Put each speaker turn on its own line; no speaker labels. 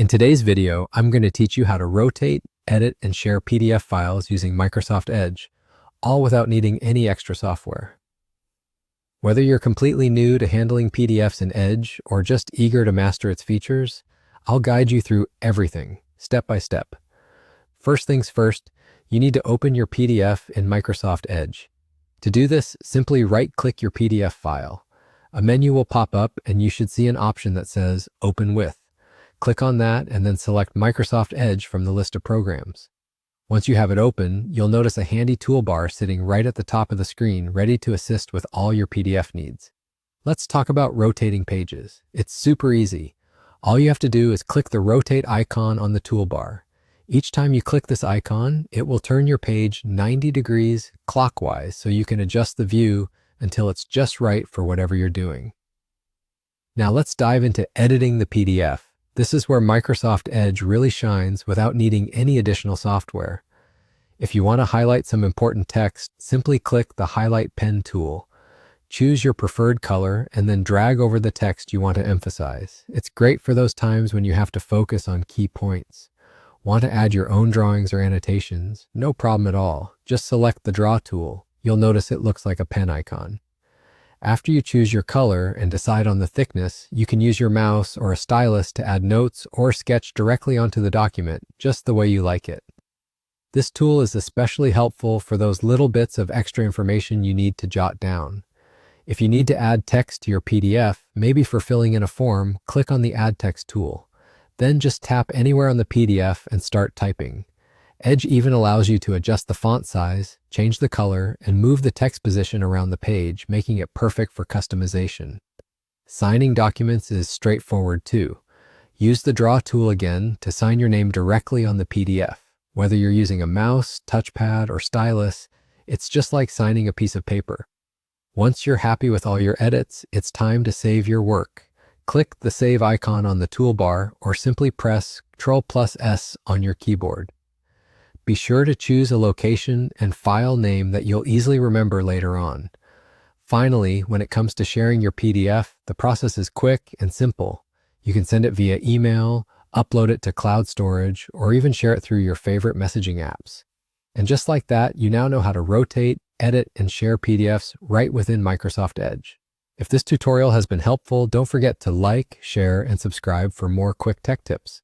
In today's video, I'm going to teach you how to rotate, edit, and share PDF files using Microsoft Edge, all without needing any extra software. Whether you're completely new to handling PDFs in Edge or just eager to master its features, I'll guide you through everything, step by step. First things first, you need to open your PDF in Microsoft Edge. To do this, simply right-click your PDF file. A menu will pop up and you should see an option that says Open With. Click on that and then select Microsoft Edge from the list of programs. Once you have it open, you'll notice a handy toolbar sitting right at the top of the screen, ready to assist with all your PDF needs. Let's talk about rotating pages. It's super easy. All you have to do is click the rotate icon on the toolbar. Each time you click this icon, it will turn your page 90 degrees clockwise so you can adjust the view until it's just right for whatever you're doing. Now let's dive into editing the PDF. This is where Microsoft Edge really shines without needing any additional software. If you want to highlight some important text, simply click the Highlight Pen tool. Choose your preferred color and then drag over the text you want to emphasize. It's great for those times when you have to focus on key points. Want to add your own drawings or annotations? No problem at all. Just select the Draw tool. You'll notice it looks like a pen icon. After you choose your color and decide on the thickness, you can use your mouse or a stylus to add notes or sketch directly onto the document, just the way you like it. This tool is especially helpful for those little bits of extra information you need to jot down. If you need to add text to your PDF, maybe for filling in a form, click on the Add Text tool. Then just tap anywhere on the PDF and start typing. Edge even allows you to adjust the font size, change the color, and move the text position around the page, making it perfect for customization. Signing documents is straightforward too. Use the Draw tool again to sign your name directly on the PDF. Whether you're using a mouse, touchpad, or stylus, it's just like signing a piece of paper. Once you're happy with all your edits, it's time to save your work. Click the Save icon on the toolbar or simply press Ctrl+S on your keyboard. Be sure to choose a location and file name that you'll easily remember later on. Finally, when it comes to sharing your PDF, the process is quick and simple. You can send it via email, upload it to cloud storage, or even share it through your favorite messaging apps. And just like that, you now know how to rotate, edit, and share PDFs right within Microsoft Edge. If this tutorial has been helpful, don't forget to like, share, and subscribe for more quick tech tips.